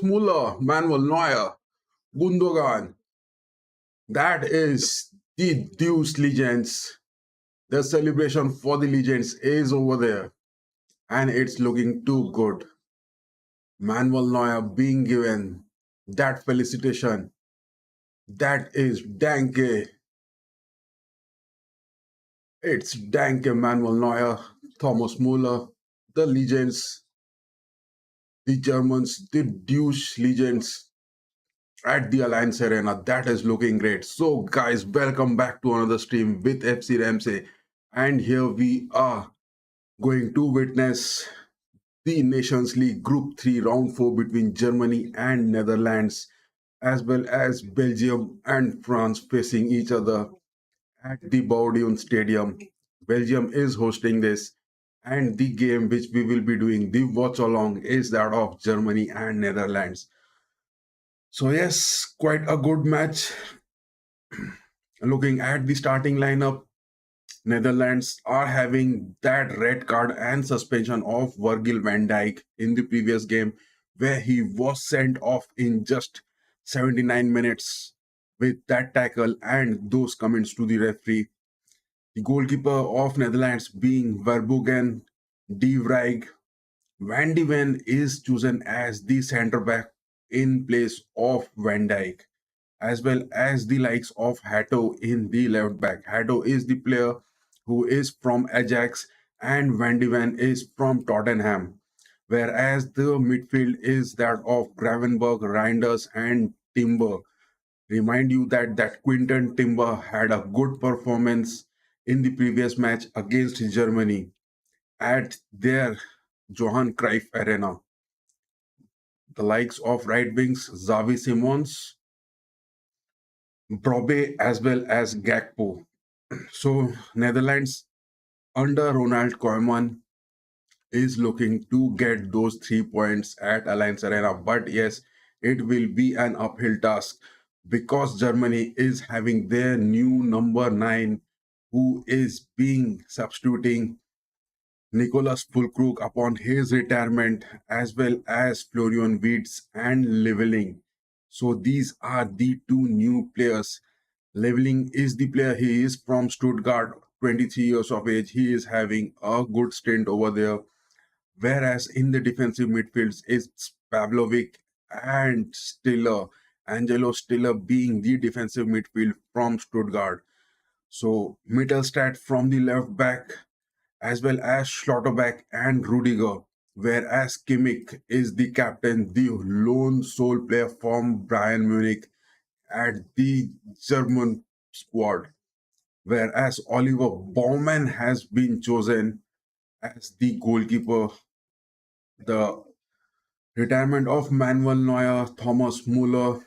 Thomas Muller, Manuel Neuer, Gundogan. That is the Deuce Legends. The celebration for the Legends is over there, and it's looking too good. Manuel Neuer being given that felicitation. That is Danke. It's Danke Manuel Neuer, Thomas Muller, the Legends, the Germans, the Deuce Legends at the Alliance Arena. That is looking great. So, guys, welcome back to another stream with FC RAMSAY. And here we are going to witness the Nations League Group 3 Round 4 between Germany and Netherlands, as well as Belgium and France facing each other at the Belgium Stadium. Belgium is hosting this, and the game which we will be doing, the watch along, is that of Germany and Netherlands. So yes, quite a good match. Looking at the starting lineup, Netherlands are having that red card and suspension of Virgil van Dijk in the previous game, where he was sent off in just 79 minutes with that tackle and those comments to the referee. The goalkeeper of Netherlands being Verboegen de Vrij. Van de Ven is chosen as the centre back in place of Van Dijk, as well as the likes of Hato in the left back. Hato is the player who is from Ajax and Van de Ven is from Tottenham, whereas the midfield is that of Gravenberg, Reinders and Timber. Remind you that Quinton Timber had a good performance in the previous match against Germany at their Johan Cruyff Arena. The likes of right wings Xavi Simons, Brobe as well as Gakpo. So Netherlands under Ronald Koeman is looking to get those 3 points at Alliance Arena. But yes, it will be an uphill task because Germany is having their new number 9 who is being substituting Nicolas Fulkrug upon his retirement, as well as Florian Wirtz and Leveling. So these are the two new players. Leveling is the player. He is from Stuttgart, 23 years of age. He is having a good stint over there. Whereas in the defensive midfields is Pavlovic and Stiller. Angelo Stiller being the defensive midfield from Stuttgart. So Mittelstadt from the left back, as well as Schlotterbeck and Rudiger, whereas Kimmich is the captain, the lone sole player from Bayern Munich at the German squad, whereas Oliver Baumann has been chosen as the goalkeeper. The retirement of Manuel Neuer, Thomas Muller,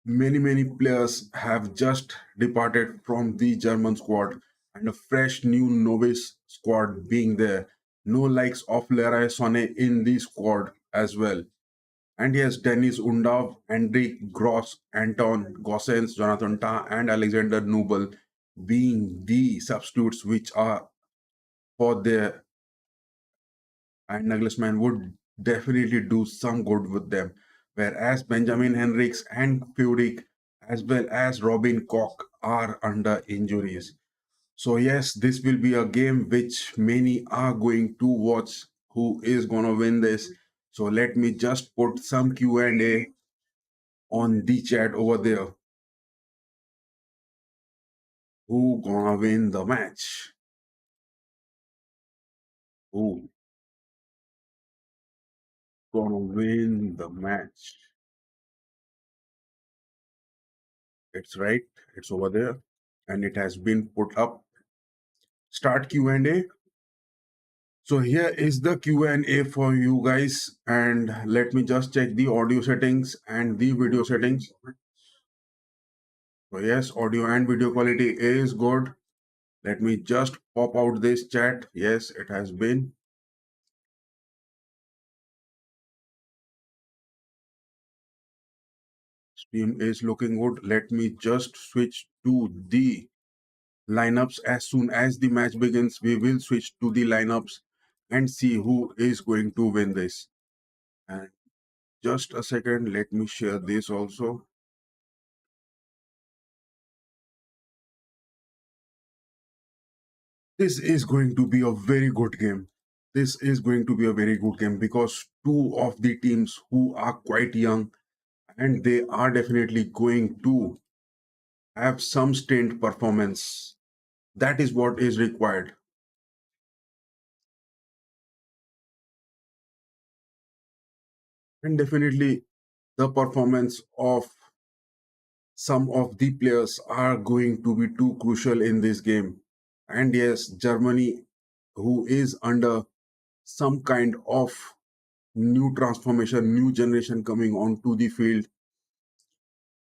many players have just departed from the German squad, and a fresh new novice squad being there. No likes of Leroy Sané in the squad as well. And yes, Dennis Undav, Hendrik Gross, Anton Gossens, Jonathan Tah, and Alexander Nubel being the substitutes which are for there. And Nagelsmann would definitely do some good with them. Whereas Benjamin Henriks and Furyk, as well as Robin Koch, are under injuries. So yes, this will be a game which many are going to watch. Who is gonna win this? So let me just put some Q&A on the chat over there. Who gonna win the match? Who gonna win the match? It's right. It's over there, and it has been put up. Start Q&A. So here is the Q&A for you guys, and let me just check the audio settings and the video settings. So yes, audio and video quality is good. Let me just pop out this chat. Yes, it has been. Stream is looking good. Let me just switch to the lineups. As soon as the match begins, we will switch to the lineups and see who is going to win this. And just a second, let me share this also. This is going to be a very good game. This is going to be a very good game because two of the teams who are quite young and they are definitely going to have some stint performance. That is what is required. And definitely the performance of some of the players are going to be too crucial in this game. And yes, Germany, who is under some kind of new transformation, new generation coming onto the field,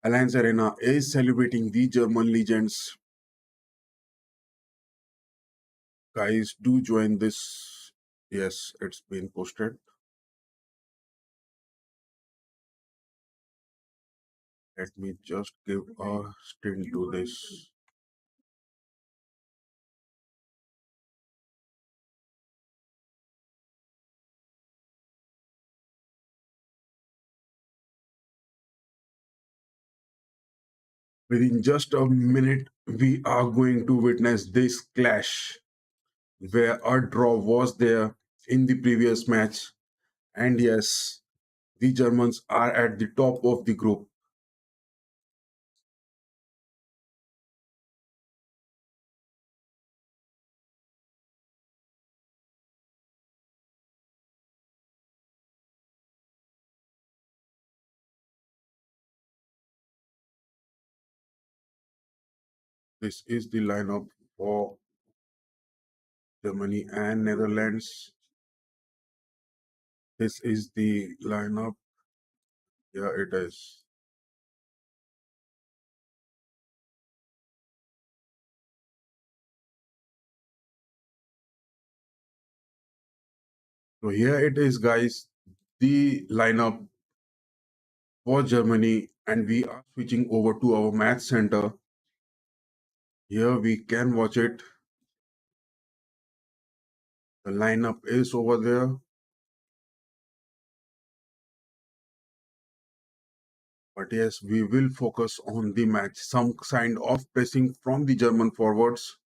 Allianz Arena is celebrating the German legends. Guys, do join this. Yes, it's been posted. Let me just give a stint to this. Within just a minute, we are going to witness this clash where a draw was there in the previous match. And yes, the Germans are at the top of the group. This is the lineup for Germany and Netherlands. This is the lineup. Yeah, it is. So here it is, guys. The lineup for Germany, and we are switching over to our match center. Here we can watch it. The lineup is over there. But yes, we will focus on the match. Some kind of pressing from the German forwards.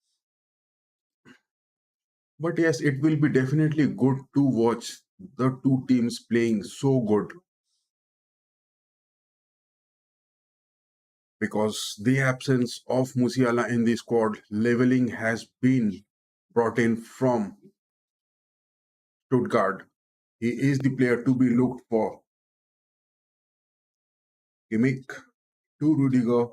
But yes, it will be definitely good to watch the two teams playing so good because the absence of Musiala in the squad, leveling has been brought in from Stuttgart. He is the player to be looked for. Kimmich to Rudiger,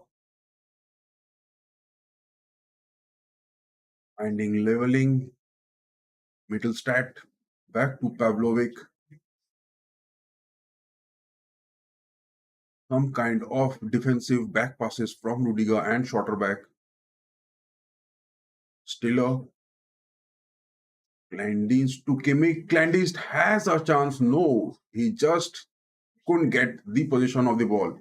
finding leveling, Mittelstadt, back to Pavlovic, some kind of defensive back passes from Rudiger and Schotterback. Stiller, Clandinst to Kimmich. Clandinst has a chance. No, he just couldn't get the position of the ball.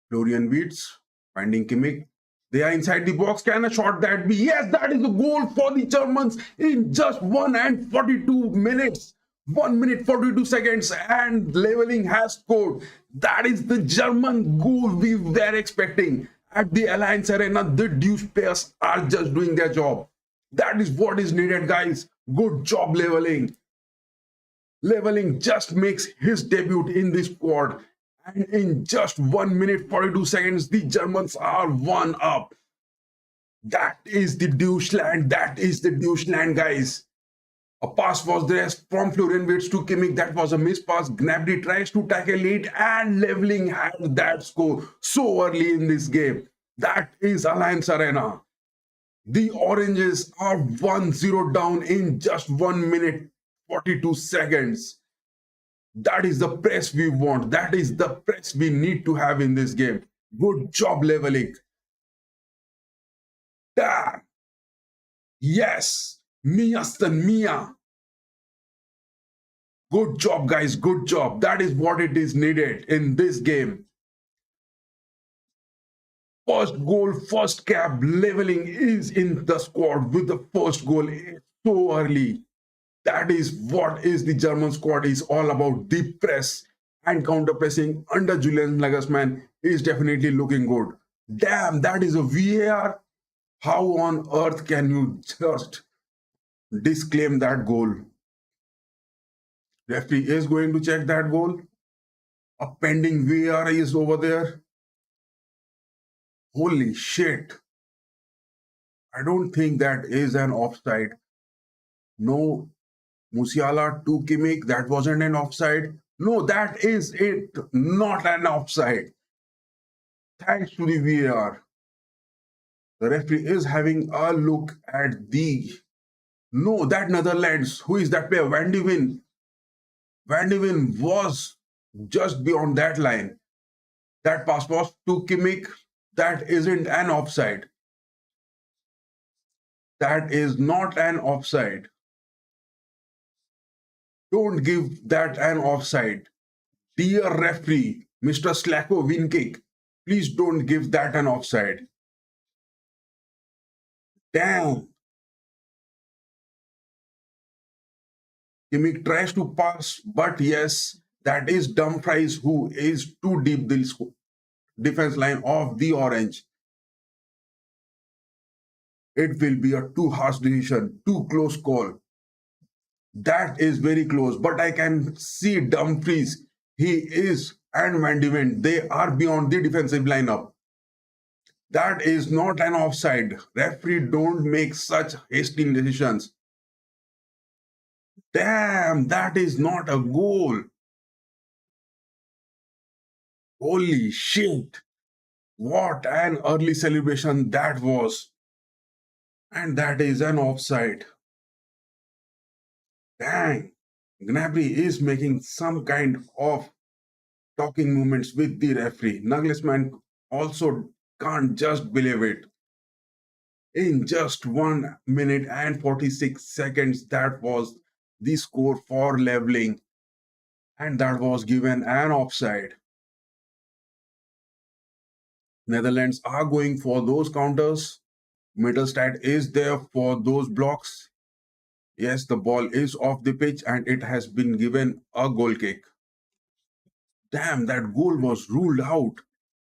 Florian Wirtz finding Kimmich. They are inside the box. Can a shot that be? Yes, that is the goal for the Germans in just 1 and 42 minutes. 1 minute 42 seconds and leveling has scored. That is the German goal we were expecting at the Alliance Arena. The Deuce players are just doing their job. That is what is needed, guys. Good job, leveling. Leveling just makes his debut in this squad. And in just 1 minute 42 seconds, the Germans are 1 up. That is the Deutschland. That is the Deutschland, guys. A pass was there from Florian Wirtz to Kimmich. That was a missed pass. Gnabry tries to tackle it and leveling had that score so early in this game. That is Alliance Arena. The Oranges are 1-0 down in just 1 minute 42 seconds. That is the press we want. That is the press we need to have in this game. Good job, leveling. Damn. Yes. Mia Mia. Good job, guys. Good job. That is what it is needed in this game. First goal, first cap, leveling is in the squad with the first goal so early. That is what is the German squad is all about. The press. and counter pressing under Julian Nagelsmann is definitely looking good. Damn, that is a VAR. How on earth can you just disclaim that goal? Referee is going to check that goal. A pending VAR is over there. Holy shit. I don't think that is an offside. No, Musiala to Kimmich, that wasn't an offside. No, that is it. Not an offside. Thanks to the VAR. The referee is having a look at the. No, that Netherlands. Who is that player? Van de Ven. Van de Ven was just beyond that line. That pass was to Kimmich. That isn't an offside. That is not an offside. Don't give that an offside. Dear referee, Mr. Slacko Winkick, please don't give that an offside. Damn. Kimmich tries to pass, but yes, that is Dumfries who is too deep the defense line of the orange. It will be a too harsh decision, too close call. That is very close, but I can see Dumfries. He is and Van de Ven, they are beyond the defensive lineup. That is not an offside. Referee don't make such hasty decisions. Damn, that is not a goal. Holy shit. What an early celebration that was. And that is an offside. Dang. Gnabry is making some kind of talking movements with the referee. Nagelsmann also can't just believe it. In just 1 minute and 46 seconds, that was the score for leveling, and that was given an offside. Netherlands are going for those counters. Middlestad is there for those blocks. Yes, the ball is off the pitch and it has been given a goal kick. Damn, that goal was ruled out.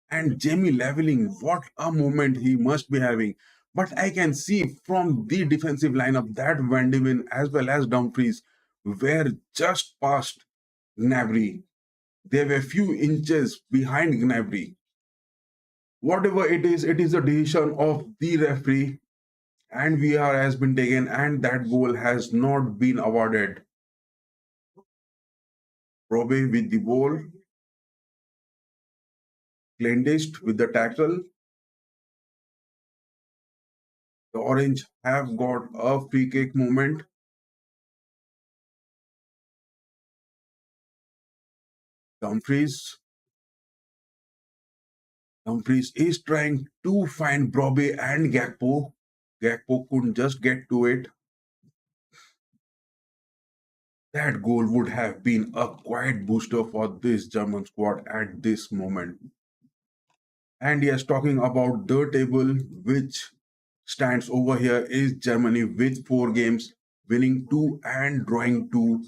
And Jamie leveling, what a moment he must be having. But I can see from the defensive lineup that Van de Ven as well as Dumfries were just past Gnabry. They were few inches behind Gnabry. Whatever it is a decision of the referee, and VAR has been taken, and that goal has not been awarded. Robe with the ball, Clendist with the tackle. The Orange have got a free kick moment. Dumfries. Dumfries is trying to find Brobe and Gakpo. Gakpo couldn't just get to it. That goal would have been a quiet booster for this German squad at this moment. And yes, talking about the table, which stands over here is Germany with 4 games, winning 2 and drawing 2.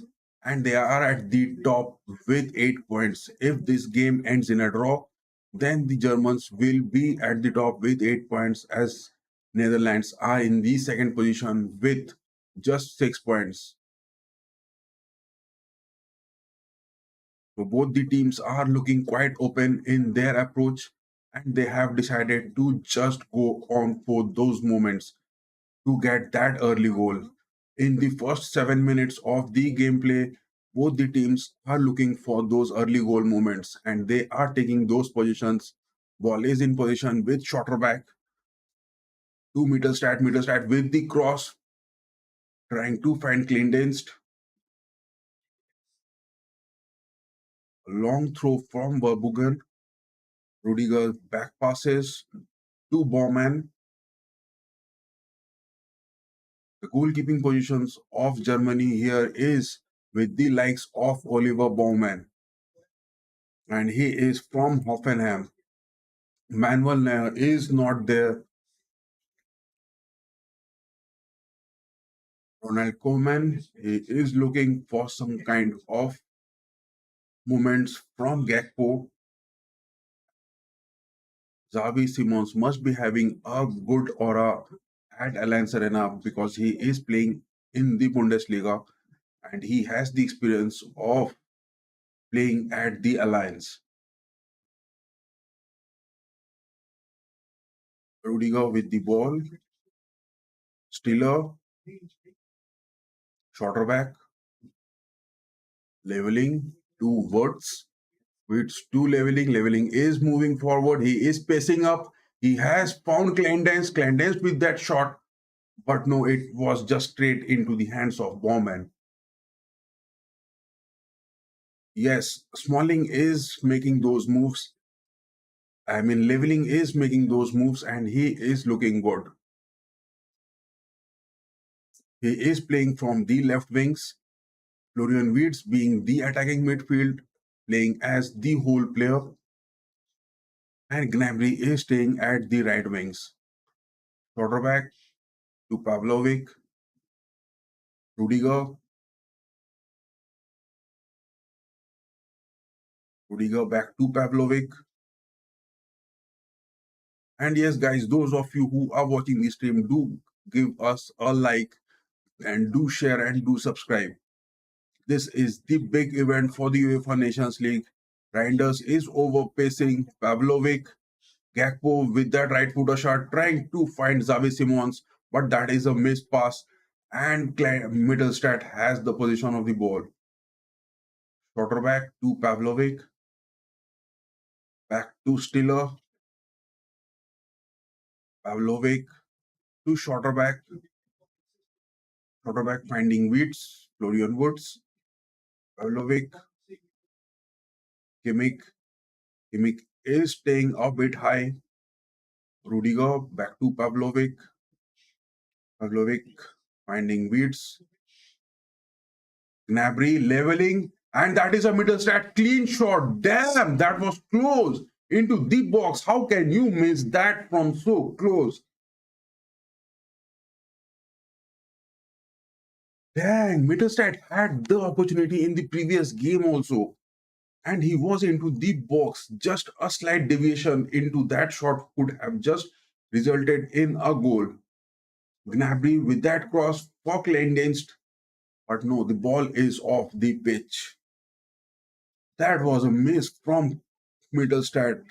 And they are at the top with 8 points. If this game ends in a draw, then the Germans will be at the top with 8 points, as Netherlands are in the second position with just 6 points. So both the teams are looking quite open in their approach, and they have decided to just go on for those moments to get that early goal. In the first 7 minutes of the gameplay, both the teams are looking for those early goal moments and they are taking those positions. Ball is in position with shorter back. 2 meter stat with the cross, trying to find Cleandenst. A long throw from Verbugen. Rudiger back passes to Baumann. The goalkeeping positions of Germany here is with the likes of Oliver Baumann, and he is from Hoffenheim. Manuel Neuer is not there. Ronald Koeman, he is looking for some kind of Movements from Gakpo, Xavi Simons must be having a good aura at Allianz Arena because he is playing in the Bundesliga and he has the experience of playing at the Alliance. Rudiger with the ball, Stiller, shorter back, leveling to Wirtz. Wirtz to leveling. Leveling is moving forward. He is pacing up. He has found Clandance. Clandance with that shot. But no, it was just straight into the hands of Bowman. Yes, Smalling is making those moves. I mean, leveling is making those moves and he is looking good. He is playing from the left wings. Florian Wirtz being the attacking midfield, playing as the whole player. And Gnabry is staying at the right wings. Quarterback to Pavlovic, Rudiger, Rudiger back to Pavlovic. And yes, guys, those of you who are watching this stream, do give us a like and do share and do subscribe. This is the big event for the UEFA Nations League. Reinders is overpacing Pavlovic. Gakpo with that right footer shot trying to find Xavi Simons, but that is a missed pass. And Middlestat has the position of the ball. Shorter back to Pavlovic. Back to Stiller. Pavlovic to shorter back. Shorter back finding Wits. Florian Woods. Pavlovic. Kimmich. Kimmich is staying a bit high. Rudiger back to Pavlovic. Pavlovic finding Wits. Gnabry leveling. And that is a Middlestat clean shot. Damn, that was close into the box. How can you miss that from so close? Dang, Middlestat had the opportunity in the previous game also. And he was into the box. Just a slight deviation into that shot could have just resulted in a goal. Gnabry with that cross for Kleindienst. But no, the ball is off the pitch. That was a miss from Middlestat.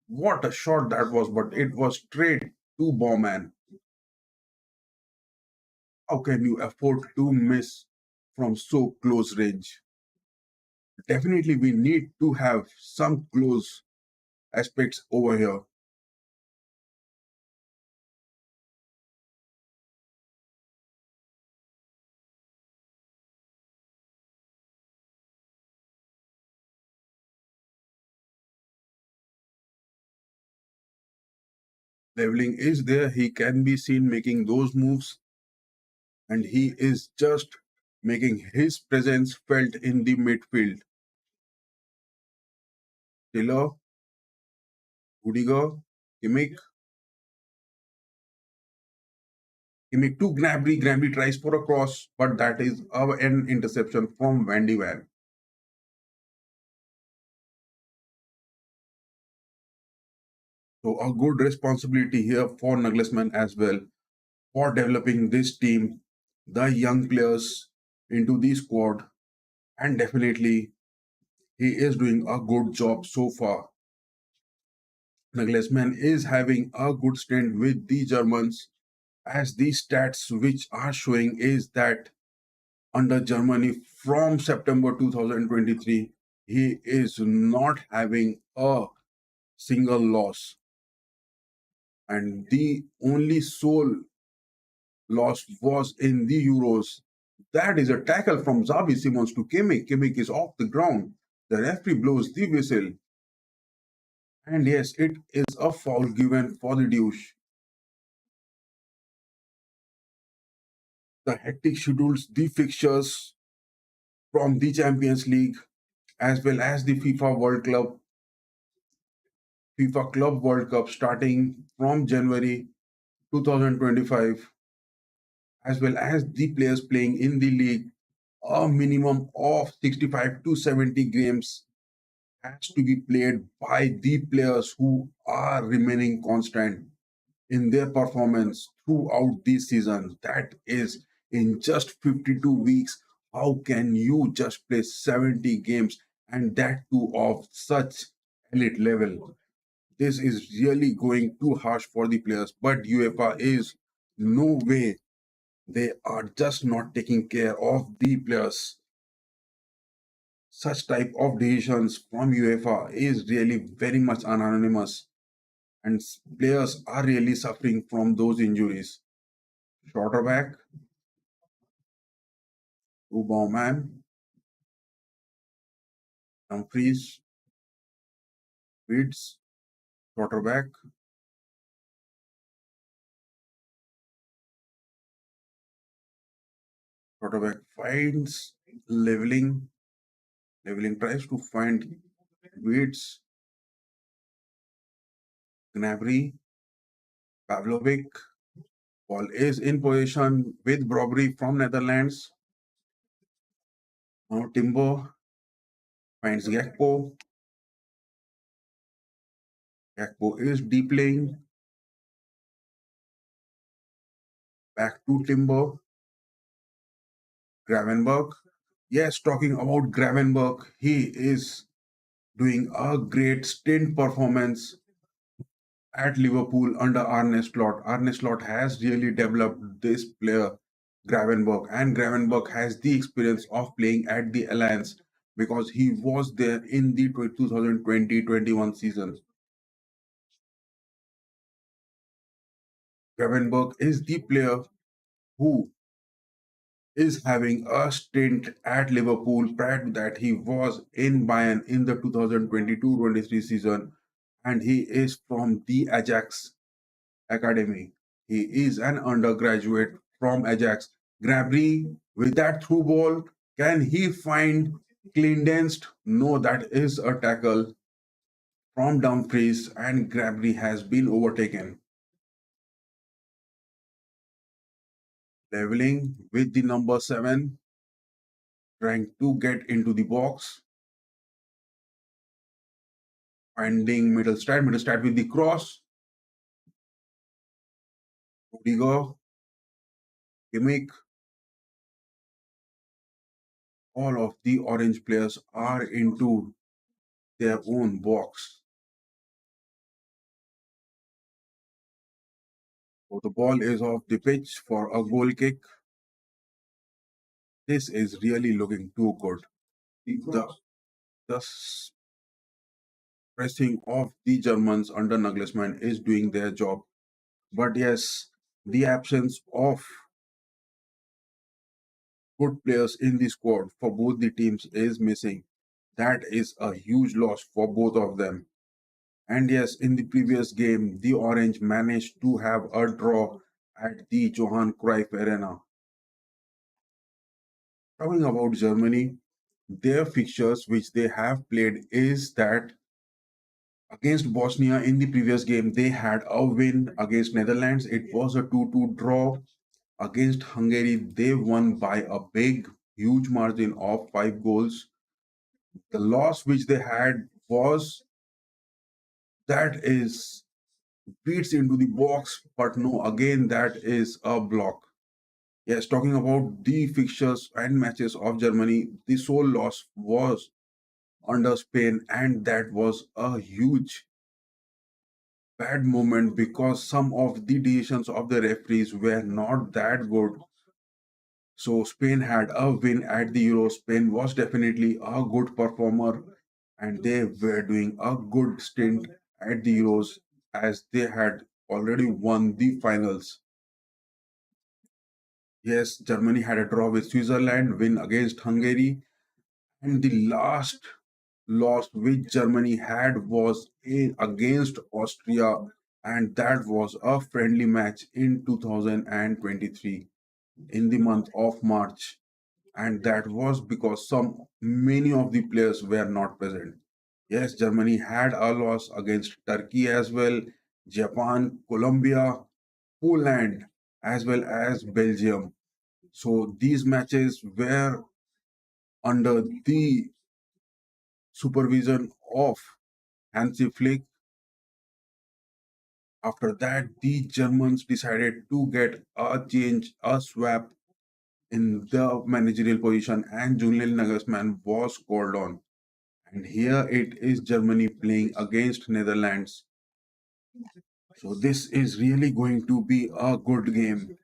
What a shot that was, but it was straight to Bowman. How can you afford to miss from so close range? Definitely, we need to have some close aspects over here. Leveling is there. He can be seen making those moves, and he is just making his presence felt in the midfield. Taylor, Rudiger, Kimmich, Kimmich to Gnabry. Gnabry tries for a cross, but that is an interception from Van de Ven. So a good responsibility here for Nagelsmann as well for developing this team, the young players into the squad, and definitely he is doing a good job so far. Nagelsmann is having a good stint with the Germans, as the stats which are showing is that under Germany from September 2023, he is not having a single loss. And the only sole loss was in the Euros. That is a tackle from Xavi Simons to Kimmich. Kimmich is off the ground. The referee blows the whistle. And yes, it is a foul given for the douche. The hectic schedules, the fixtures from the Champions League, as well as the FIFA Club World Cup starting from January 2025, as well as the players playing in the league a minimum of 65 to 70 games has to be played by the players who are remaining constant in their performance throughout this season. That is in just 52 weeks. How can you just play 70 games and that too of such elite level? This is really going too harsh for the players, but UEFA is no way. They are just not taking care of the players. Such type of decisions from UEFA is really very much anonymous, and players are really suffering from those injuries. Shorter back, Bowman, Dumfries, Weeds, shorter back, shorter back finds leveling, leveling tries to find Weeds, Gnabry, Pavlovic. Ball is in position with Brobry from Netherlands. Now Timbo finds Gakpo. Gakpo is deep playing. Back to Timbo. Gravenberg. Yes, talking about Gravenberg, he is doing a great stint performance at Liverpool under Arne Slot. Arne Slot has really developed this player, Gravenberg, and Gravenberg has the experience of playing at the Alliance because he was there in the 2020-21 season. Gravenberg is the player who is having a stint at Liverpool. Prior to that, he was in Bayern in the 2022-23 season, and he is from the Ajax Academy. He is an undergraduate from Ajax. Gnabry with that through ball, can he find Cleandenst? No, that is a tackle from Dumfries, and Gnabry has been overtaken. Leveling with the number 7, trying to get into the box, finding middle start with the cross. Rudiger, Kimmich, all of the orange players are into their own box. So the ball is off the pitch for a goal kick. This is really looking too good. The pressing of the Germans under Nagelsmann is doing their job. But yes, the absence of good players in the squad for both the teams is missing. That is a huge loss for both of them. And yes, in the previous game, the Orange managed to have a draw at the Johan Cruyff Arena. Talking about Germany, their fixtures which they have played is that against Bosnia in the previous game, they had a win against Netherlands. It was a 2-2 draw. Against Hungary, they won by a big, huge margin of 5 goals. The loss which they had was that is beats into the box, but no, again, that is a block. Yes, talking about the fixtures and matches of Germany, the sole loss was under Spain, and that was a huge bad moment because some of the decisions of the referees were not that good. So Spain had a win at the Euro. Spain was definitely a good performer, and they were doing a good stint at the Euros as they had already won the finals. Yes, Germany had a draw with Switzerland, win against Hungary, and the last loss which Germany had was against Austria, and that was a friendly match in 2023 in the month of March, and that was because some many of the players were not present. Yes, Germany had a loss against Turkey as well, Japan, Colombia, Poland, as well as Belgium. So these matches were under the supervision of Hansi Flick. After that, the Germans decided to get a change, a swap in the managerial position, and Julian Nagelsmann was called on. And here it is Germany playing against Netherlands. So this is really going to be a good game.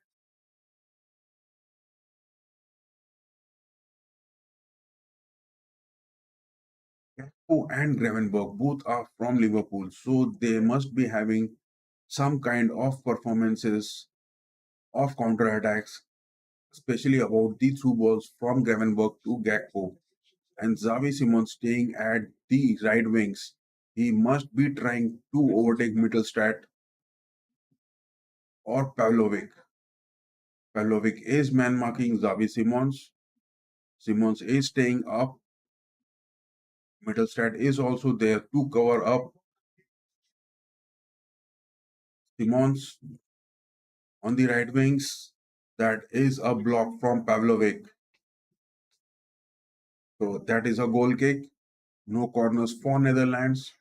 Gakpo and Gravenberch both are from Liverpool, so they must be having some kind of performances of counter attacks, especially about the through balls from Gravenberch to Gakpo. And Xavi Simons staying at the right wings. He must be trying to overtake Mittelstadt or Pavlovic. Pavlovic is man marking Xavi Simons. Simons is staying up. Mittelstadt is also there to cover up Simons on the right wings. That is a block from Pavlovic. So that is a goal kick. No corners for Netherlands.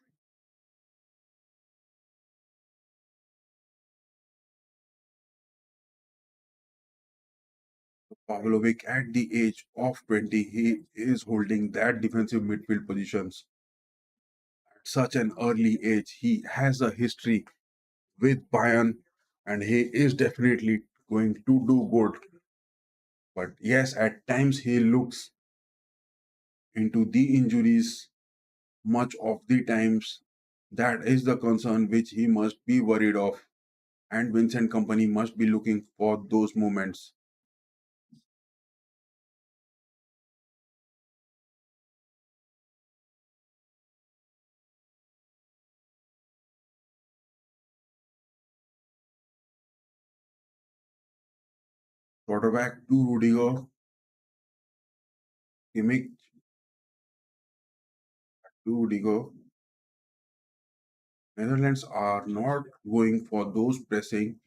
Pavlovic at the age of 20, he is holding that defensive midfield positions at such an early age. He has a history with Bayern and he is definitely going to do good. But yes, at times he looks into the injuries much of the times. That is the concern which he must be worried of. And Vincent Company must be looking for those moments. Quarterback to Rudiger, Kimmich to Rudiger. Netherlands are not going for those pressing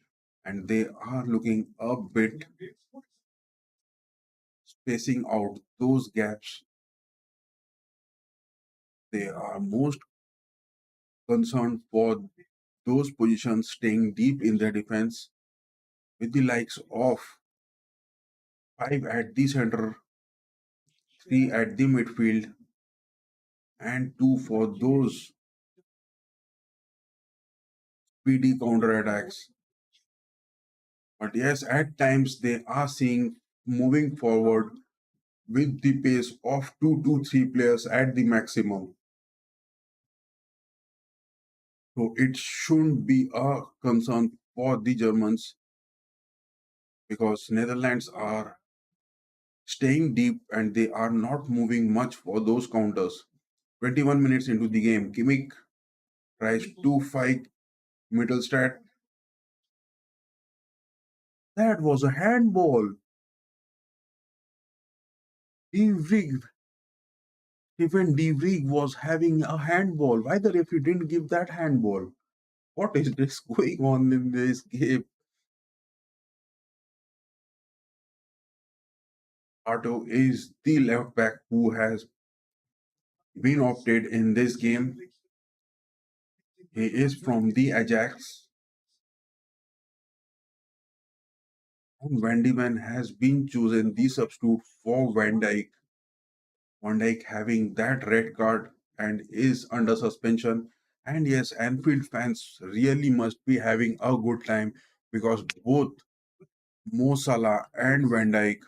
and they are looking a bit spacing out those gaps. They are most concerned for those positions staying deep in their defense with the likes of five at the center, three at the midfield, and two for those speedy counter attacks. But yes, at times they are seeing moving forward with the pace of 2 to 3 players at the maximum. So it shouldn't be a concern for the Germans because Netherlands are staying deep and they are not moving much for those counters. 21 minutes into the game, Kimmich tries to fight Mittelstadt. That was a handball. De Vrij, Stephen De Vrij was having a handball. Why the referee didn't give that handball? What is this going on in this game? Arto is the left back who has been opted in this game. He is from the Ajax. And Van de Ven has been chosen the substitute for Van Dijk. Van Dijk having that red card and is under suspension. And yes, Anfield fans really must be having a good time because both Mo Salah and Van Dijk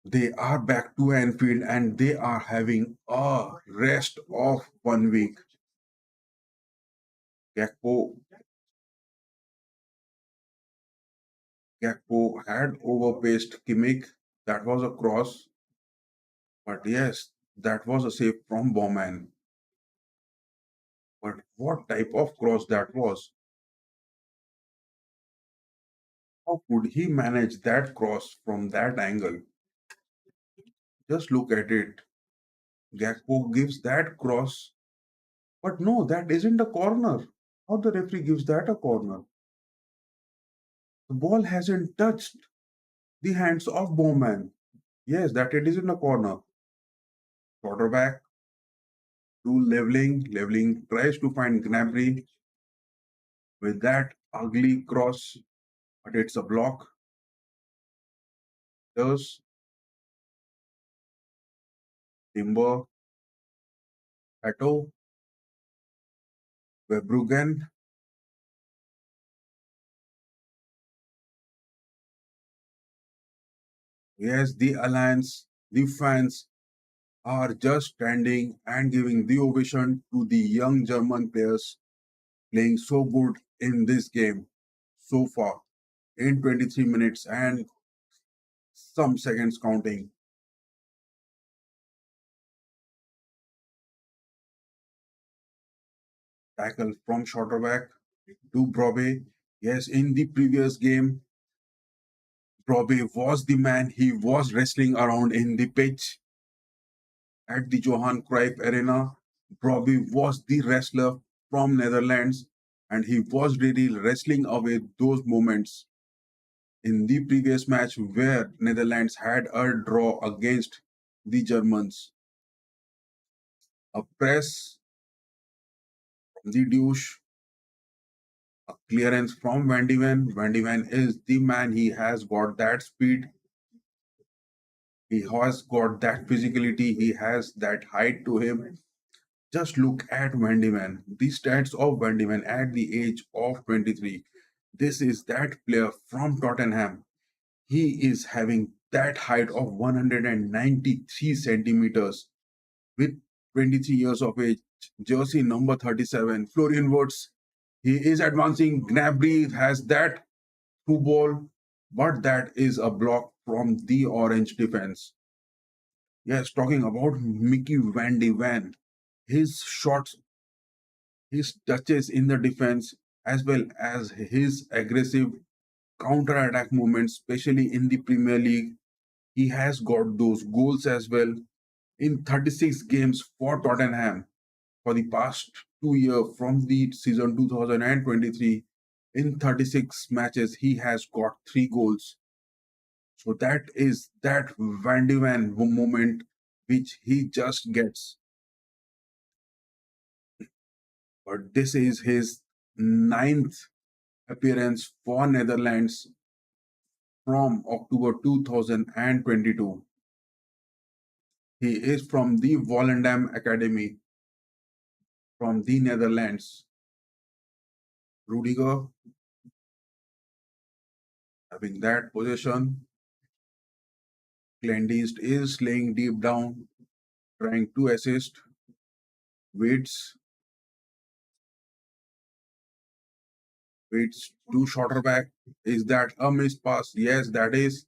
they are back to Anfield and they are having a rest of 1 week. Gakpo, Gakpo had overpaced Kimmich. That was a cross, but yes, that was a save from Bowman. But what type of cross that was? How could he manage that cross from that angle? Just look at it. Gakpo gives that cross, but no, that isn't a corner. How the referee gives that a corner? The ball hasn't touched the hands of Bowman. Yes, that it is in a corner. Quarterback. to leveling. Leveling tries to find Gnabry with that ugly cross, but it's a block. There's Timber, Pato, Webrugen. Yes, the Alliance, the fans are just standing and giving the ovation to the young German players playing so good in this game so far in 23 minutes and some seconds counting. Tackle from Schotterbeck to Brobe. Yes, in the previous game, Brobe was the man. He was wrestling around in the pitch at the Johan Cruyff Arena. Brobe was the wrestler from Netherlands and he was really wrestling away those moments in the previous match where Netherlands had a draw against the Germans. A press from the douche, a clearance from Van de Ven. Van de Ven is the man. He has got that speed. He has got that physicality. He has that height to him. Just look at Van de Ven. The stats of Van de Ven at the age of 23. This is that player from Tottenham. He is having that height of 193 centimeters with 23 years of age. Jersey number 37, Florian Wirtz. He is advancing. Gnabry has that through ball, but that is a block from the orange defense. Yes, talking about Mickey Van de Ven. His shots, his touches in the defense, as well as his aggressive counter-attack movements, especially in the Premier League. He has got those goals as well in 36 games for Tottenham for the past 2 years from the season 2023. In 36 matches, he has got 3 goals. So that is that Van de Ven moment which he just gets. But this is his ninth appearance for Netherlands from October 2022. He is from the Volendam Academy from the Netherlands. Rudiger having that possession. Glendienst is laying deep down, trying to assist. Waits, waits to shorter back. Is that a missed pass? Yes, that is.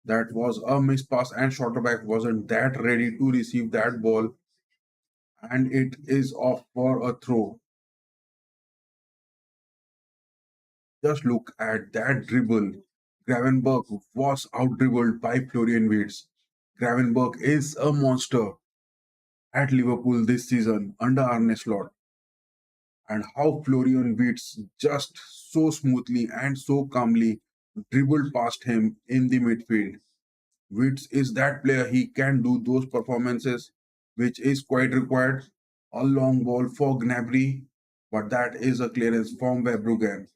That was a missed pass, and shorter back wasn't that ready to receive that ball, and it is off for a throw. Just look at that dribble. Gravenberg was out dribbled by Florian Wirtz. Gravenberg is a monster at Liverpool this season under Arne Slot. And how Florian Wirtz just so smoothly and so calmly dribbled past him in the midfield. Wirtz is that player, he can do those performances, which is quite required. A long ball for Gnabry, but that is a clearance from Verbruggen.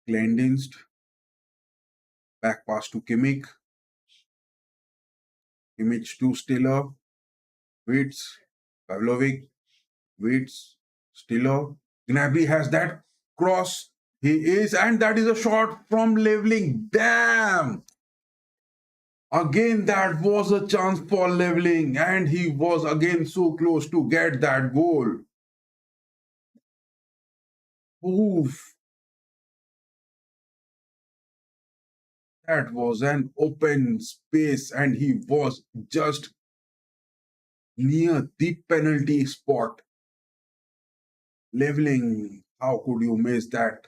Kleindienst, back pass to Kimmich, Kimmich to Stiller, Wirtz, Pavlovic, Wirtz, Stiller. Gnabry has that cross. He is, and that is a shot from leveling. Damn! Again, that was a chance for leveling, and he was again so close to get that goal. Oof, that was an open space, and he was just near the penalty spot. Leveling, how could you miss that?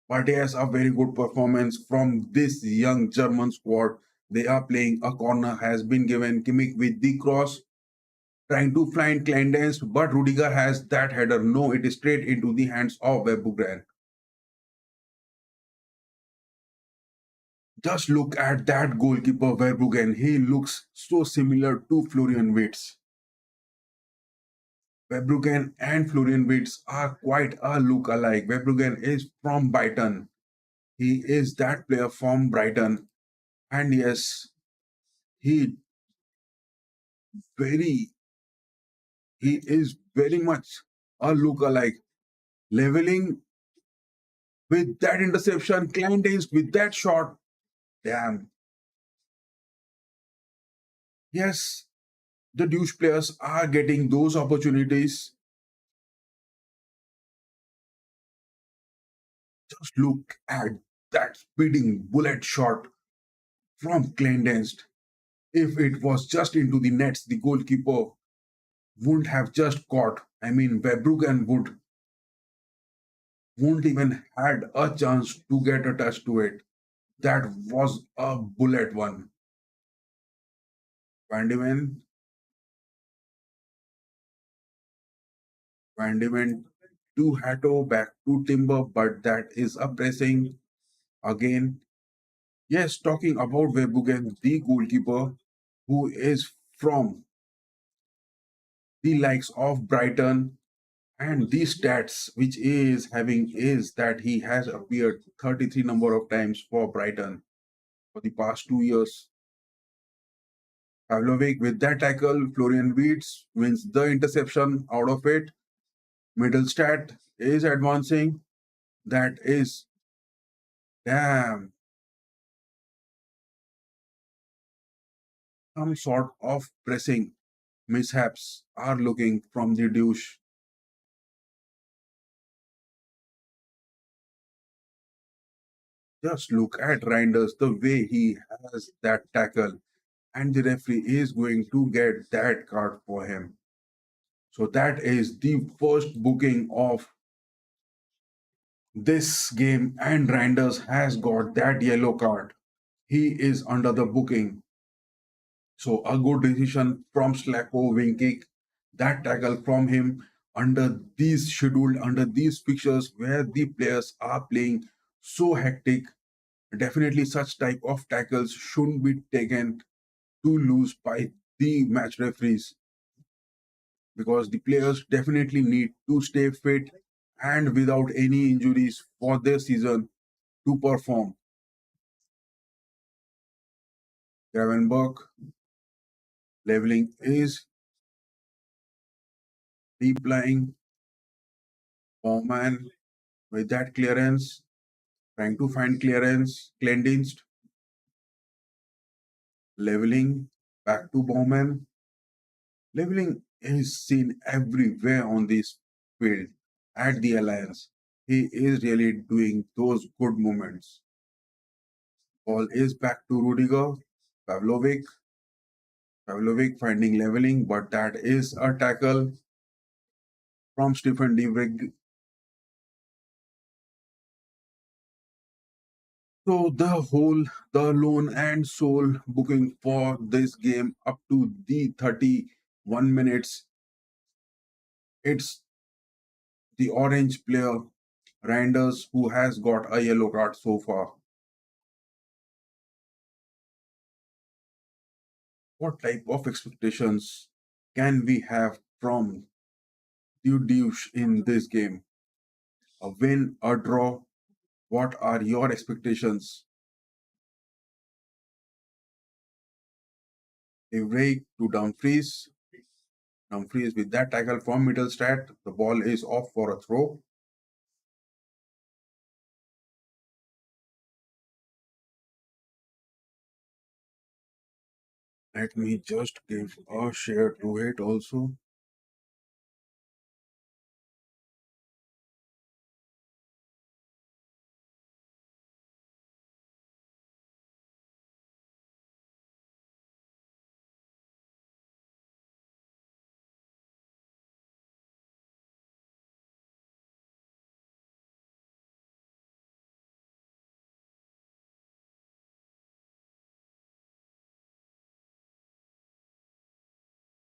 But yes, a very good performance from this young German squad. They are playing a corner, has been given Kimmich with the cross, trying to find Kleindienst, but Rudiger has that header. No, it is straight into the hands of Verbruggen. Just look at that goalkeeper Verbruggen. He looks so similar to Florian Wirtz. Verbruggen and Florian Wirtz are quite a look alike. Verbruggen is from Brighton. He is that player from Brighton. And yes, he very he is very much a look alike. Leveling with that interception, Clandins with that shot. Damn. Yes, the douche players are getting those opportunities. Just look at that speeding bullet shot from Clandins. If it was just into the nets, the goalkeeper wouldn't have just caught. I mean, Verbruggen wouldn't even had a chance to get a touch to it. That was a bullet one. Van de Ven, Van de Ven to Hato back to Timber, but that is a pressing again. Yes, talking about Verbruggen, the goalkeeper who is from the likes of Brighton, and the stats which is having is that he has appeared 33 number of times for Brighton for the past 2 years. Pavlovic with that tackle, Florian Wirtz wins the interception out of it. Middlestat is advancing. That is damn some sort of pressing mishaps are looking from the douche. Just look at Reinders, the way he has that tackle, and the referee is going to get that card for him. So that is the first booking of this game, and Reinders has got that yellow card. He is under the booking. So a good decision from Slacko wing kick. That tackle from him under these fixtures where the players are playing so hectic. Definitely such type of tackles shouldn't be taken to lose by the match referees because the players definitely need to stay fit and without any injuries for their season to perform. Gravenberg leveling is deep lying. Bowman with that clearance, trying to find clearance. Cleansed, leveling back to Bowman. Leveling is seen everywhere on this field at the Alliance. He is really doing those good moments. Ball is back to Rudiger. Pavlovic. Pavlovic finding leveling, but that is a tackle from Stephen Devrig. So the loan and soul booking for this game up to the 31 minutes. It's the orange player, Randers, who has got a yellow card so far. What type of expectations can we have from the douche in this game? A win, a draw? What are your expectations? A break to Dumfries. Dumfries with that tackle from Middlestat. The ball is off for a throw. Let me just give a share to it also.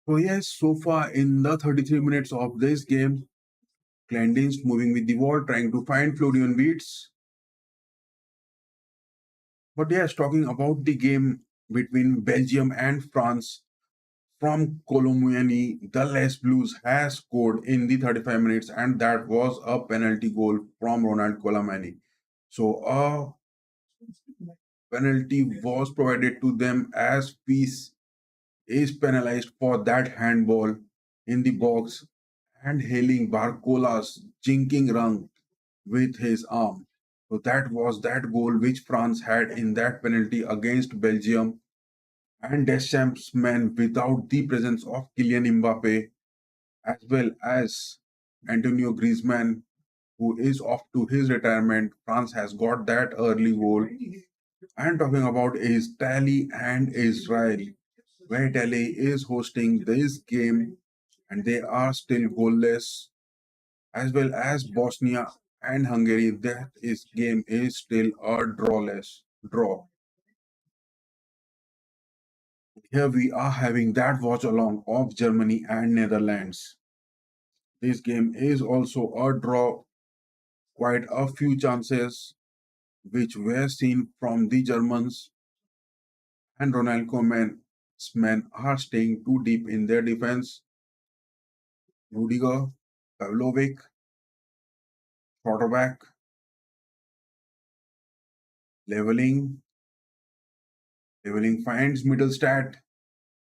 So yes, so far in the 33 minutes of this game, Clandins moving with the ball, trying to find Florian Wirtz. But yes, talking about the game between Belgium and France. from Colomuani, the Les Blues has scored in the 35 minutes, and that was a penalty goal from Ronald Colomani. So a penalty was provided to them as Peace is penalized for that handball in the box and hailing Barcola's jinking run with his arm. So that was that goal which France had in that penalty against Belgium, and Deschamps' men without the presence of Kylian Mbappe as well as Antonio Griezmann, who is off to his retirement. France has got that early goal. I'm talking about is Italy and Israel, where Italy is hosting this game and they are still goalless, as well as Bosnia and Hungary. That is game is still a drawless draw. Here we are having that watch along of Germany and Netherlands. This game is also a draw. Quite a few chances which were seen from the Germans, and Ronald Koeman's men are staying too deep in their defense. Rudiger, Pavlovic, quarterback, leveling, leveling finds Middlestat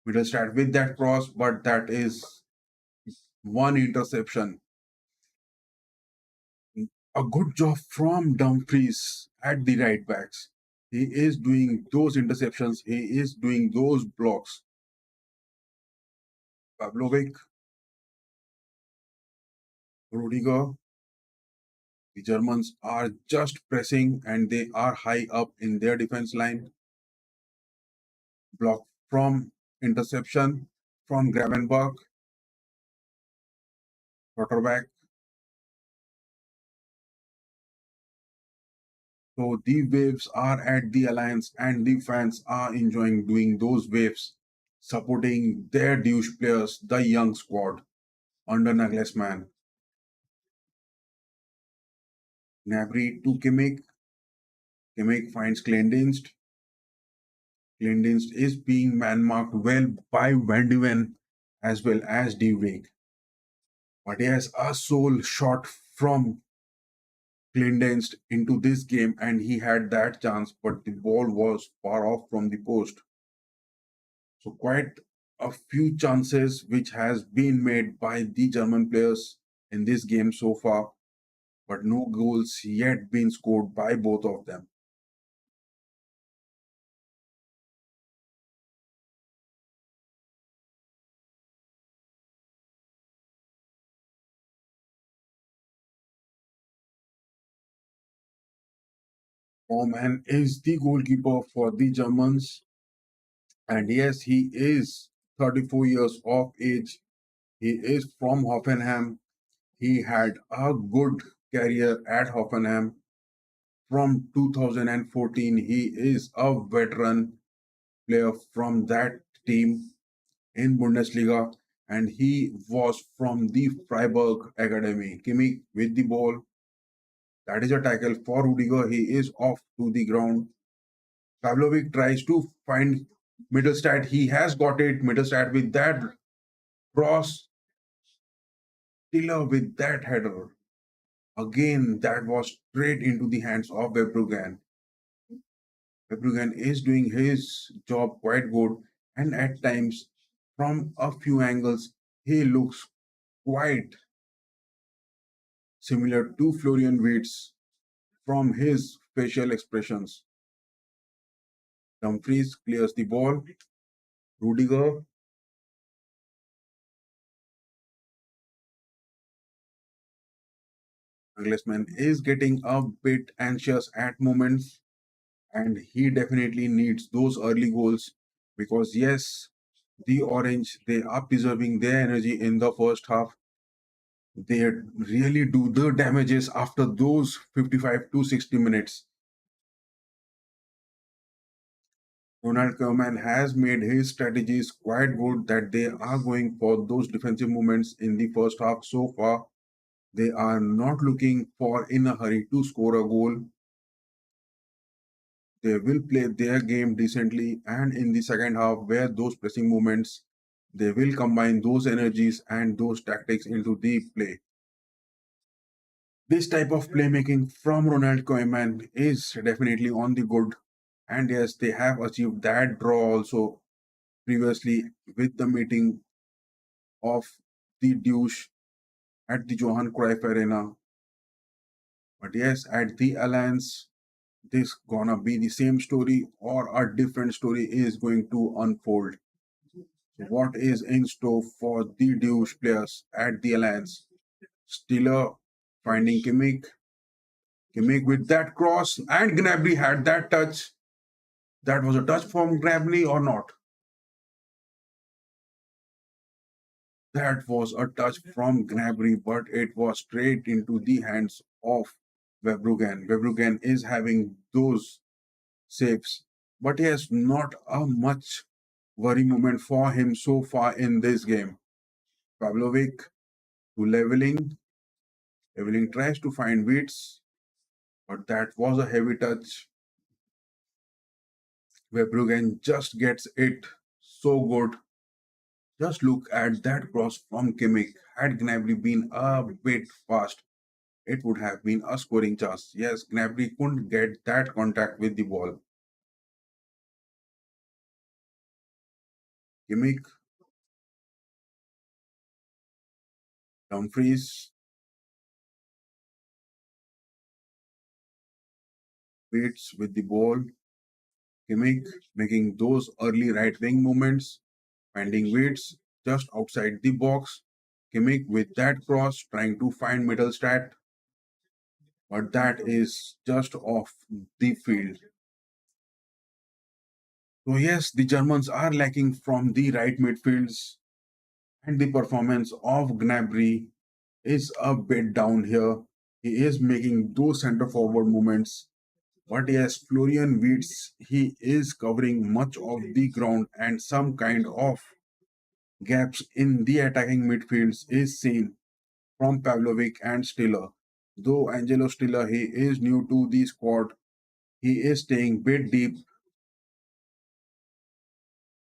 with that cross, but that is one interception. A good job from Dumfries at the right backs. He is doing those interceptions, he is doing those blocks. Pavlovic, Rudiger, the Germans are just pressing and they are high up in their defense line. Block from interception from Gravenberg, quarterback. So the waves are at the Alliance and the fans are enjoying doing those waves, supporting their douche players, the young squad under Nagelsmann. Gnabry to Kimmich. Kimmich finds Kleindienst. Kleindienst is being man-marked well by Van de Ven as well as De Vrij. But he has a sole shot from Kleindienst into this game and he had that chance, but the ball was far off from the post. So quite a few chances which has been made by the German players in this game so far, but no goals yet been scored by both of them. Baumann is the goalkeeper for the Germans, and yes, he is 34 years of age. He is from Hoffenheim. He had a good career at Hoffenheim. From 2014, he is a veteran player from that team in Bundesliga, and he was from the Freiburg Academy. Kimmich with the ball. That is a tackle for Rudiger. He is off to the ground. Pavlovic tries to find Middlestat. He has got it. Middlestat with that cross. Tiller with that header. Again, that was straight into the hands of Webrugan. Webrugan is doing his job quite good, and at times, from a few angles, he looks quite similar to Florian Wirtz from his facial expressions. Dumfries clears the ball. Rudiger. Nagelsmann is getting a bit anxious at moments, and he definitely needs those early goals because, yes, the Orange, they are preserving their energy in the first half. They really do the damages after those 55 to 60 minutes. Ronald Koeman has made his strategies quite good that they are going for those defensive movements in the first half so far. They are not looking for in a hurry to score a goal. They will play their game decently and in the second half where those pressing movements They will combine those energies and those tactics into the play. This type of playmaking from Ronald Koeman is definitely on the good. And yes, they have achieved that draw also previously with the meeting of the douche at the Johan Cruyff Arena. But yes, at the Alliance, this gonna be the same story or a different story is going to unfold. So what is in store for the douche players at the Alliance? Stiller finding Kimmich, Kimmich with that cross, and Gnabry had that touch. That was a touch from Gnabry or not? That was a touch from Gnabry, but it was straight into the hands of Verbruggen. Verbruggen is having those saves, but he has not a much worry moment for him so far in this game. Pavlovic to leveling. Leveling tries to find Wits, but that was a heavy touch. Verbruggen just gets it so good. Just look at that cross from Kimmich. Had Gnabry been a bit fast, it would have been a scoring chance. Yes, Gnabry couldn't get that contact with the ball. Kimmich, Dumfries, waits with the ball. Kimmich making those early right wing movements, finding Waits just outside the box. Kimmich with that cross trying to find middle stat, but that is just off the field. So yes, the Germans are lacking from the right midfields, and the performance of Gnabry is a bit down here. He is making those center forward movements, but yes, Florian Wirtz, he is covering much of the ground, and some kind of gaps in the attacking midfields is seen from Pavlovic and Stiller. Though Angelo Stiller, he is new to the squad, he is staying bit deep,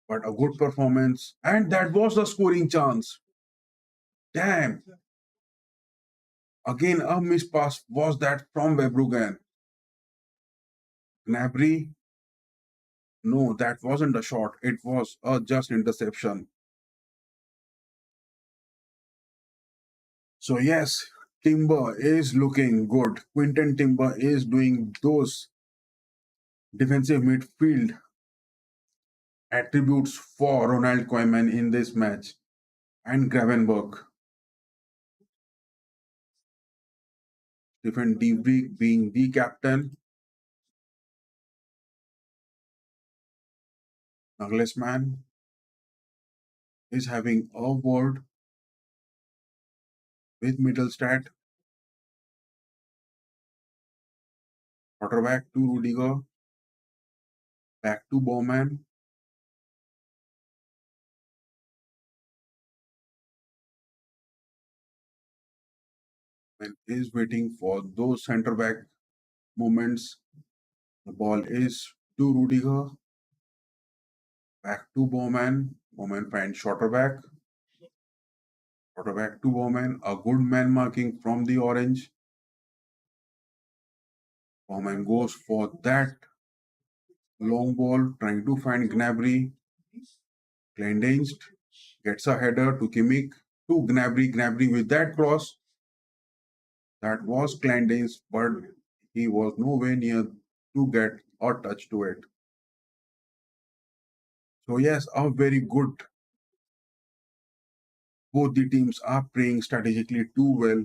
but a good performance. And that was the scoring chance. Damn! Again, a missed pass was that from Verbruggen. Gnabry, no, that wasn't a shot. It was a just interception. So yes, Timber is looking good. Quinton Timber is doing those defensive midfield attributes for Ronald Koeman in this match. And Gravenberg, Stephen Diebrich being the captain. Nagelsmann is having a word with Mittelstadt. Quarterback to Rudiger. Back to Bowman. And is waiting for those centre back movements. The ball is to Rudiger. Back to Bowman. Bowman finds shorter back. Shorter back to Bowman. A good man marking from the orange. Bowman goes for that long ball, trying to find Gnabry. Cleansed. Gets a header to Kimmich. To Gnabry. Gnabry with that cross. That was Cleansed, but he was nowhere near to get a touch to it. So yes, a very good. Both the teams are playing strategically too well,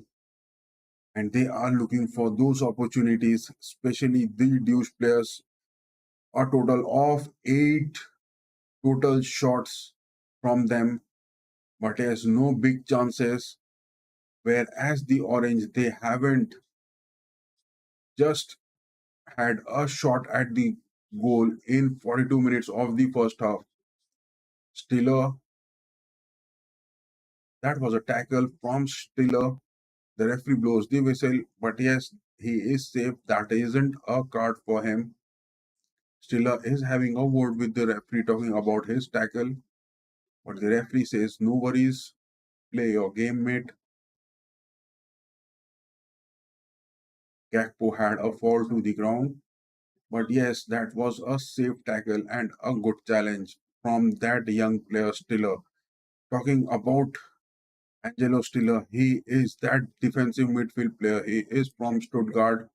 and they are looking for those opportunities, especially the Deuce players. A total of 8 total shots from them, but has no big chances. Whereas the Orange, they haven't just had a shot at the goal in 42 minutes of the first half. Stiller, that was a tackle from Stiller. The referee blows the whistle, but yes, he is safe. That isn't a card for him. Stiller is having a word with the referee talking about his tackle. But the referee says, no worries, play your game, mate. Gakpo had a fall to the ground. But yes, that was a safe tackle and a good challenge from that young player Stiller. Talking about Angelo Stiller, he is that defensive midfield player. He is from Stuttgart.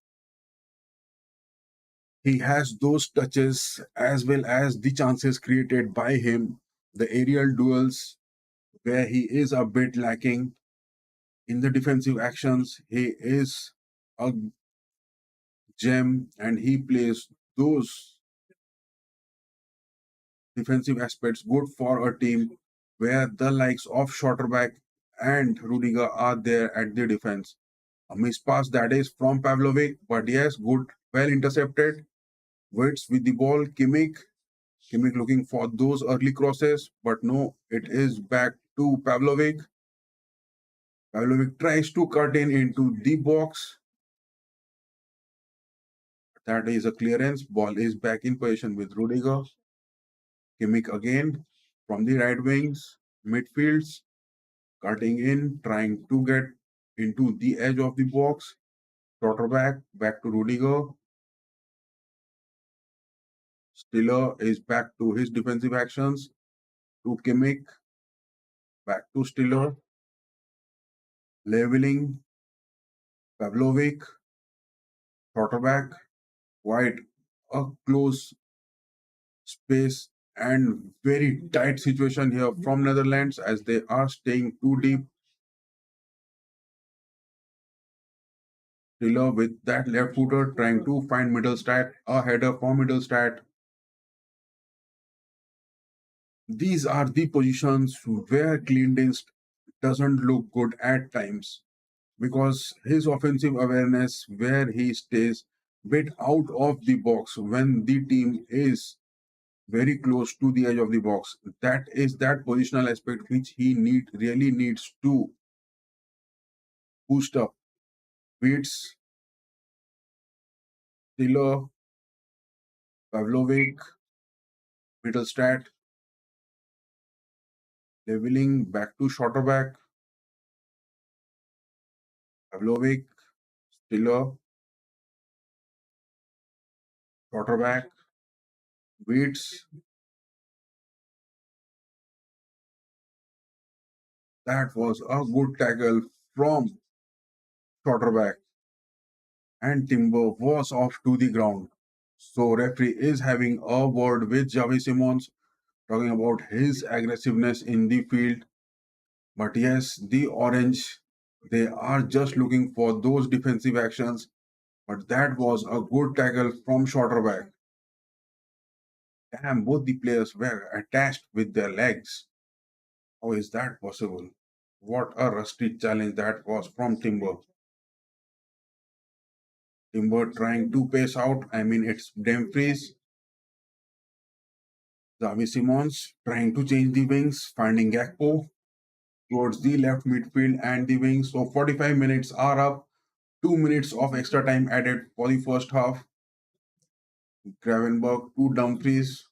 He has those touches as well as the chances created by him, the aerial duels where he is a bit lacking in the defensive actions. He is a gem and he plays those defensive aspects good for a team where the likes of Schotterbeck and Rudiger are there at the defense. A missed pass that is from Pavlovic, but yes, good, well intercepted. Waits with the ball, Kimmich. Kimmich looking for those early crosses, but no, it is back to Pavlovic. Pavlovic tries to cut in into the box. That is a clearance. Ball is back in position with Rudiger. Kimmich again from the right wings, midfields, cutting in, trying to get into the edge of the box. Back to Rudiger. Stiller is back to his defensive actions. To Kimmich, back to Stiller. Leveling, Pavlovic, Schotterbeck, quite a close space and very tight situation here from Netherlands as they are staying too deep. Stiller with that left footer trying to find Middlestat, a header for Middlestat. These are the positions where Cleandienst doesn't look good at times because his offensive awareness, where he stays bit out of the box when the team is very close to the edge of the box. That is that positional aspect which he really needs to boost up. Beats Tiller, Pavlovic, Middlestat, leveling back to Schotterback, Pavlovic, Tiller, Schotterback, Beats. That was a good tackle from Schotterback, and Timber was off to the ground. So referee is having a word with Javi Simons, talking about his aggressiveness in the field. But yes, the Orange, they are just looking for those defensive actions. But that was a good tackle from Schotterback. Damn, both the players were attached with their legs. How is that possible? What a rusty challenge that was from Timber. Timber trying to pace out. I mean, it's Dumfries. Xavi Simons trying to change the wings, finding Gakpo towards the left midfield and the wings. So 45 minutes are up. 2 minutes of extra time added for the first half. Gravenberg to Dumfries.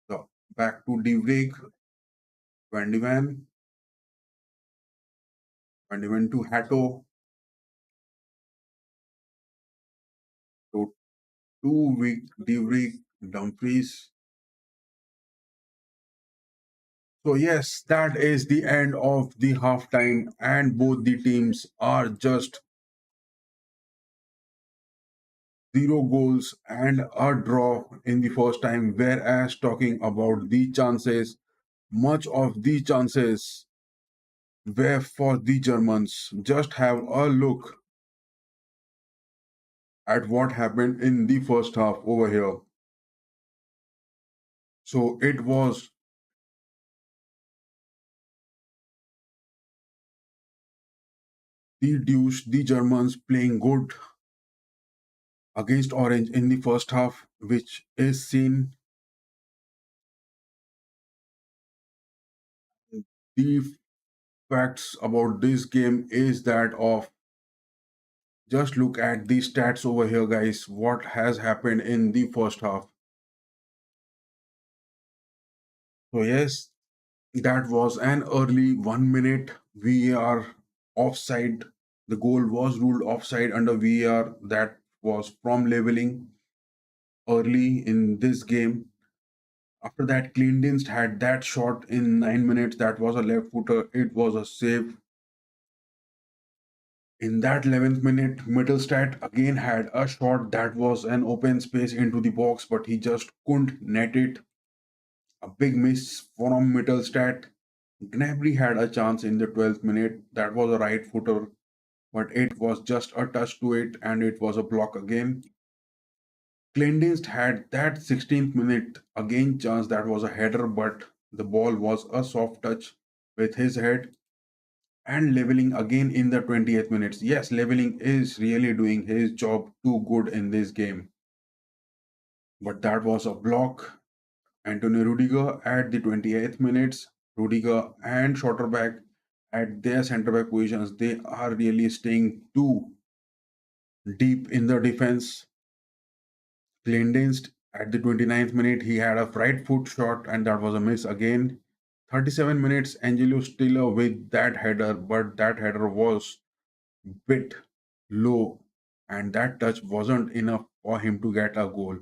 So back to De Vrij. Van de Ven. Van de Ven to Hatto. So 2 week De Vrij, Dumfries. So yes, that is the end of the halftime, and both the teams are just 0 goals and a draw in the first time. Whereas talking about the chances, much of the chances were for the Germans. Just have a look at what happened in the first half over here. So it was the Deuce, the Germans playing good against Orange in the first half, which is seen. The facts about this game is that of just look at the stats over here, guys. What has happened in the first half? So yes, that was an early 1 minute VAR offside. The goal was ruled offside under VAR. That was from leveling early in this game. After that, Cleandinst had that shot in 9 minutes. That was a left footer. It was a save. In that 11th minute, Mittelstadt again had a shot that was an open space into the box, but he just couldn't net it. A big miss from Mittelstadt. Gnabry had a chance in the 12th minute. That was a right footer, but it was just a touch to it and it was a block again. Cleandinst had that 16th minute again chance that was a header, but the ball was a soft touch with his head. And leveling again in the 20th minutes. Yes, leveling is really doing his job too good in this game. But that was a block. Antonio Rudiger at the 28th minutes. Rudiger and Schotterbeck at their centre back positions. They are really staying too deep in the defense. Cleandinst at the 29th minute, he had a right foot shot and that was a miss again. 37 minutes, Angelo Stiller with that header, but that header was bit low and that touch wasn't enough for him to get a goal.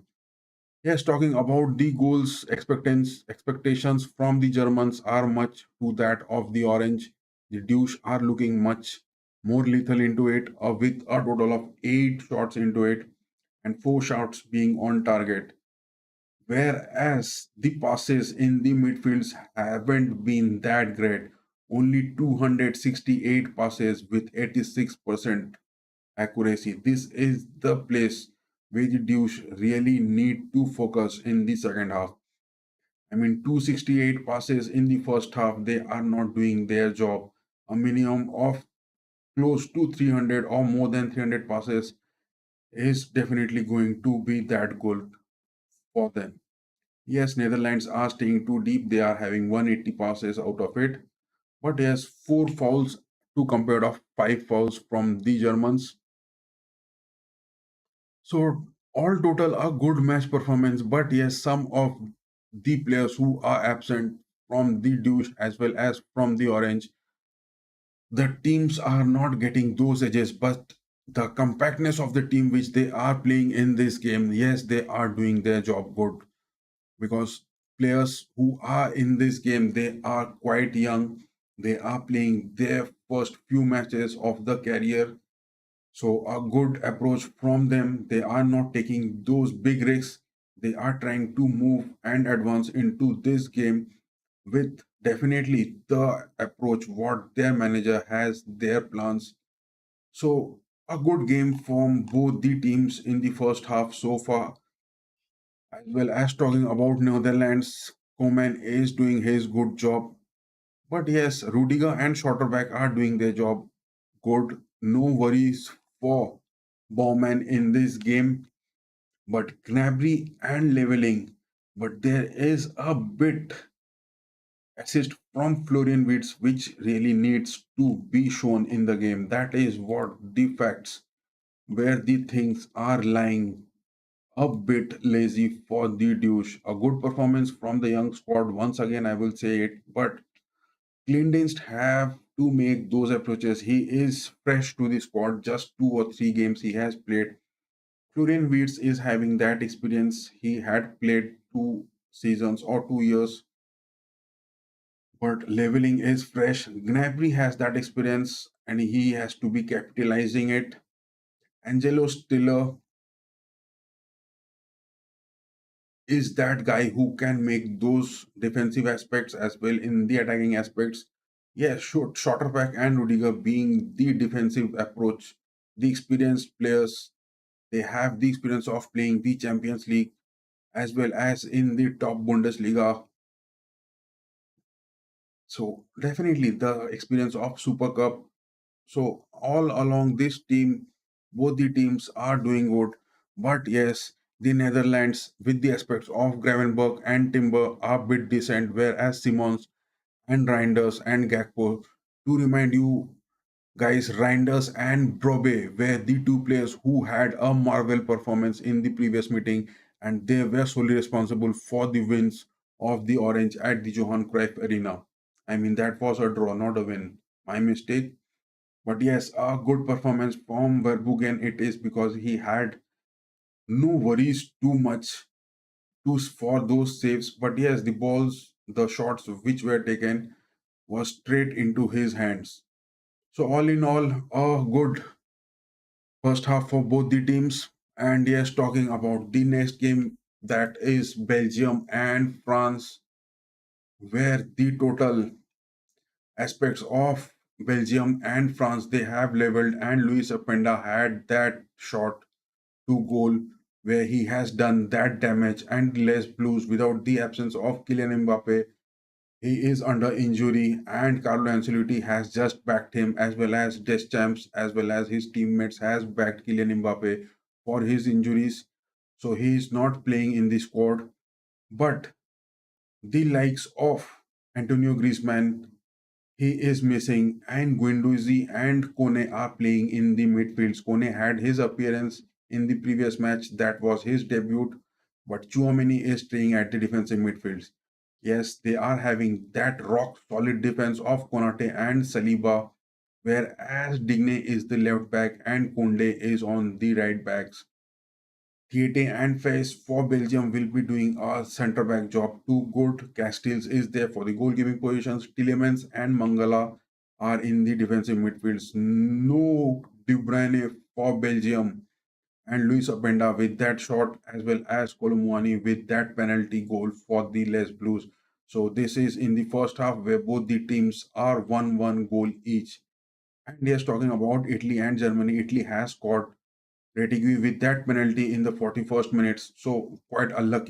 Yes, talking about the goals, expectations from the Germans are much to that of the Orange. The Douche are looking much more lethal into it, with a total of 8 shots into it and 4 shots being on target. Whereas the passes in the midfields haven't been that great. Only 268 passes with 86% accuracy. This is the place where the douche really need to focus in the second half. I mean, 268 passes in the first half, they are not doing their job. A minimum of close to 300 or more than 300 passes is definitely going to be that goal for them. Yes, Netherlands are staying too deep. They are having 180 passes out of it. But yes, 4 fouls to compare of 5 fouls from the Germans. So all total a good match performance, but yes, some of the players who are absent from the douche as well as from the orange, the teams are not getting those edges, but the compactness of the team which they are playing in this game, yes, they are doing their job good because players who are in this game, they are quite young. They are playing their first few matches of the career, so a good approach from them. They are not taking those big risks. They are trying to move and advance into this game with definitely the approach what their manager has, their plans. So a good game from both the teams in the first half so far. As well as talking about Netherlands, Coman is doing his good job. But yes, Rudiger and Schotterbeck are doing their job good. No worries for Bowman in this game. But Gnabry and leveling. But there is a bit assist from Florian Wirtz which really needs to be shown in the game. That is what the facts where the things are lying a bit lazy for the douche. A good performance from the young squad. Once again, I will say it, but Cleandinst have to make those approaches. He is fresh to the squad, just 2 or 3 games he has played. Florian Wirtz is having that experience. He had played 2 seasons or 2 years, but leveling is fresh. Gnabry has that experience and he has to be capitalizing it. Angelo Stiller is that guy who can make those defensive aspects as well in the attacking aspects. Yeah, sure. Schotterbeck and Rudiger being the defensive approach, the experienced players, they have the experience of playing the Champions League as well as in the top Bundesliga. So definitely the experience of Super Cup. So all along this team, both the teams are doing good. But yes, the Netherlands with the aspects of Gravenberg and Timber are bit decent, whereas Simons and Reinders and Gakpo, to remind you guys, Reinders and Brobe were the two players who had a marvel performance in the previous meeting and they were solely responsible for the wins of the orange at the Johan Cruyff Arena. I mean, that was a draw, not a win. My mistake. But yes, a good performance from Verbruggen it is because he had no worries too much for those saves. But yes, the balls, the shots which were taken was straight into his hands. So all in all, a good first half for both the teams. And yes, talking about the next game, that is Belgium and France, where the total aspects of Belgium and France they have leveled, and Luis Openda had that shot to goal where he has done that damage, and Les Blues without the absence of Kylian Mbappe. He is under injury, and Carlo Ancelotti has just backed him, as well as Deschamps, as well as his teammates, has backed Kylian Mbappe for his injuries. So he is not playing in the squad. But the likes of Antonio Griezmann, he is missing, and Guendouzi and Kone are playing in the midfields. Kone had his appearance in the previous match, that was his debut, but Chouameni is staying at the defensive midfields. Yes, they are having that rock solid defense of Konate and Saliba, whereas Digne is the left back and Konde is on the right backs. Thiete and Face for Belgium will be doing a centre back job. Two good Castells is there for the goalkeeping positions. Tillemans and Mangala are in the defensive midfields. No De Bruyne for Belgium, and Luis Openda with that shot, as well as Kolomwani with that penalty goal for the Les Blues. So this is in the first half where both the teams are 1-1 goal each. And yes, talking about Italy and Germany, Italy has scored Retigui with that penalty in the 41st minutes. So quite unlucky